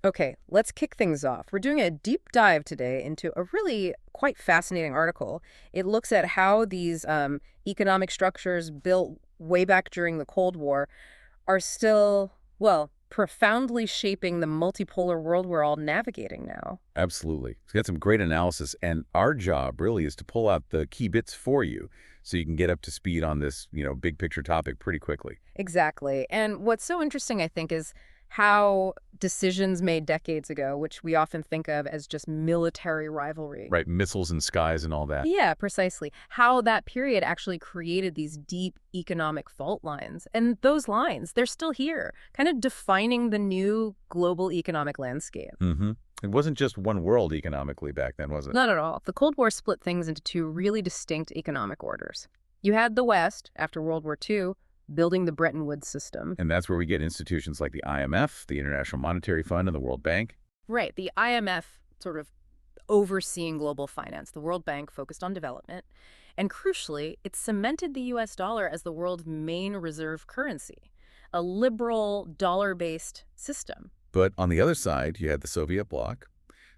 Okay, let's kick things off. We're doing a deep dive today into a really quite fascinating article. It looks at how these economic structures built way back during the Cold War are still, well, profoundly shaping the multipolar world we're all navigating now. Absolutely. It's got some great analysis, and our job really is to pull out the key bits for you so you can get up to speed on this, big picture topic pretty quickly. Exactly. And what's so interesting, I think, is how decisions made decades ago, which we often think of as just military rivalry. Right, missiles and skies and all that. Yeah, precisely. How that period actually created these deep economic fault lines. And those lines, they're still here, kind of defining the new global economic landscape. Mm-hmm. It wasn't just one world economically back then, was it? Not at all. The Cold War split things into two really distinct economic orders. You had the West, after World War II, building the Bretton Woods system. And that's where we get institutions like the IMF, the International Monetary Fund, and the World Bank. Right, the IMF sort of overseeing global finance, the World Bank focused on development, and crucially, it cemented the US dollar as the world's main reserve currency, a liberal dollar-based system. But on the other side, you had the Soviet bloc.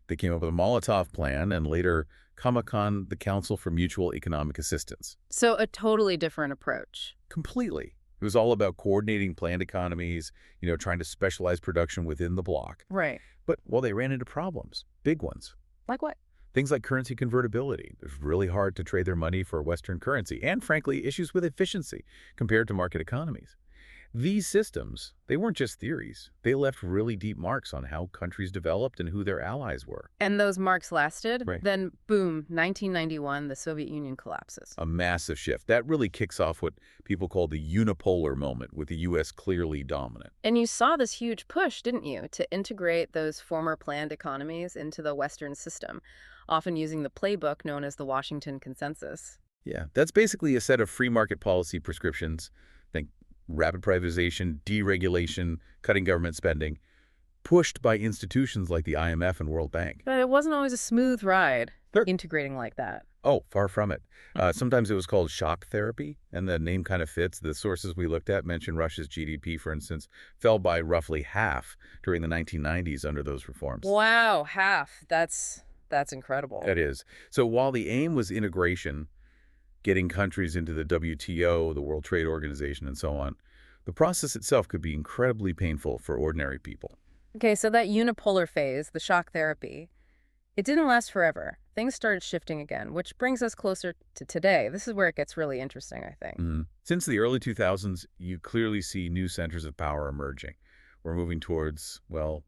They came up with a Molotov plan and later Comecon, the Council for Mutual Economic Assistance. So a totally different approach. Completely. It was all about coordinating planned economies, trying to specialize production within the bloc. Right. But, well, they ran into problems, big ones. Like what? Things like currency convertibility. It was really hard to trade their money for Western currency, and frankly, issues with efficiency compared to market economies. These systems, they weren't just theories. They left really deep marks on how countries developed and who their allies were. And those marks lasted? Right. Then, boom, 1991, the Soviet Union collapses. A massive shift. That really kicks off what people call the unipolar moment, with the U.S. clearly dominant. And you saw this huge push, didn't you, to integrate those former planned economies into the Western system, often using the playbook known as the Washington Consensus. Yeah, that's basically a set of free market policy prescriptions. Think rapid privatization, deregulation, cutting government spending, pushed by institutions like the IMF and World Bank. But it wasn't always a smooth ride, Sure. integrating like that. Oh, far from it. Sometimes it was called shock therapy, and the name kind of fits. The sources we looked at mentioned Russia's GDP, for instance, fell by roughly half during the 1990s under those reforms. Wow, half. That's incredible. It is. So while the aim was integration, getting countries into the WTO, the World Trade Organization, and so on, the process itself could be incredibly painful for ordinary people. Okay, so that unipolar phase, the shock therapy, it didn't last forever. Things started shifting again, which brings us closer to today. This is where it gets really interesting, I think. Since the early 2000s, you clearly see new centers of power emerging. We're moving towards, well,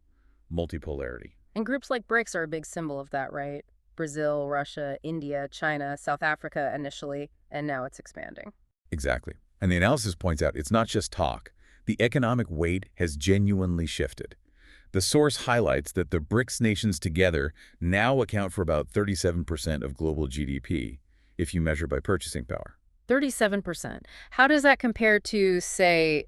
multipolarity. And groups like BRICS are a big symbol of that, right? Brazil, Russia, India, China, South Africa initially, and now it's expanding. Exactly. And the analysis points out it's not just talk. The economic weight has genuinely shifted. The source highlights that the BRICS nations together now account for about 37% of global GDP, if you measure by purchasing power. 37%. How does that compare to, say,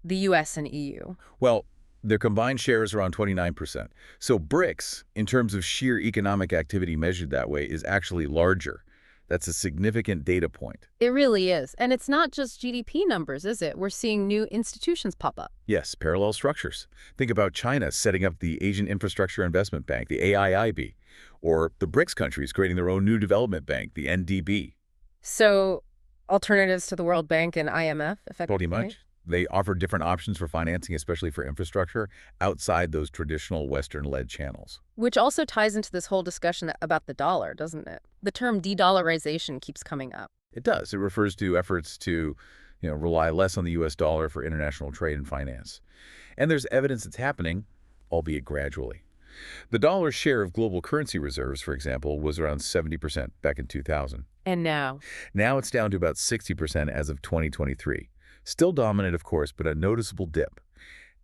the US and EU? Well, their combined share is around 29%. So BRICS, in terms of sheer economic activity measured that way, is actually larger. That's a significant data point. It really is. And it's not just GDP numbers, is it? We're seeing new institutions pop up. Yes, parallel structures. Think about China setting up the Asian Infrastructure Investment Bank, the AIIB, or the BRICS countries creating their own new development bank, the NDB. So alternatives to the World Bank and IMF, effectively? Pretty much. They offer different options for financing, especially for infrastructure, outside those traditional Western-led channels. Which also ties into this whole discussion about the dollar, doesn't it? The term de-dollarization keeps coming up. It does. It refers to efforts to, rely less on the U.S. dollar for international trade and finance. And there's evidence it's happening, albeit gradually. The dollar's share of global currency reserves, for example, was around 70% back in 2000. And now? Now it's down to about 60% as of 2023. Still dominant, of course, but a noticeable dip.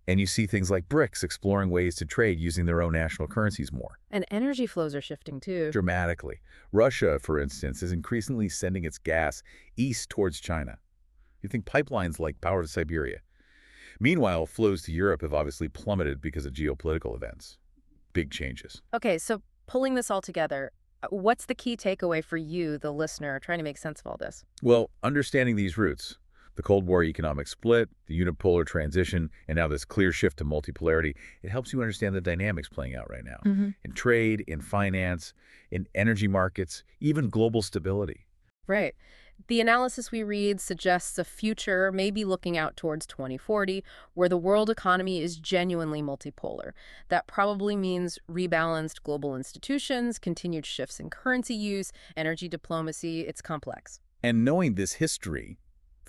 And you see things like BRICS exploring ways to trade using their own national currencies more. And energy flows are shifting too. Dramatically. Russia, for instance, is increasingly sending its gas east towards China. You think pipelines like Power to Siberia. Meanwhile, flows to Europe have obviously plummeted because of geopolitical events. Big changes. Okay, so pulling this all together, what's the key takeaway for you, the listener, trying to make sense of all this? Well, understanding these roots, The Cold War economic split, the unipolar transition, and now this clear shift to multipolarity, it helps you understand the dynamics playing out right now. Hmm. In trade, in finance, in energy markets, even global stability. Right. The analysis we read suggests a future, maybe looking out towards 2040, where the world economy is genuinely multipolar. That probably means rebalanced global institutions, continued shifts in currency use, energy diplomacy. It's complex. And knowing this history,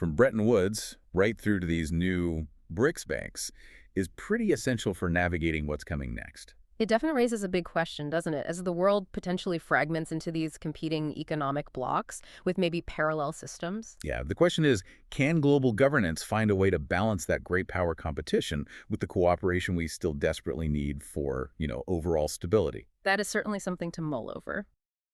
from Bretton Woods right through to these new BRICS banks, is pretty essential for navigating what's coming next. It definitely raises a big question, doesn't it? As the world potentially fragments into these competing economic blocks with maybe parallel systems. Yeah, the question is, can global governance find a way to balance that great power competition with the cooperation we still desperately need for, overall stability? That is certainly something to mull over.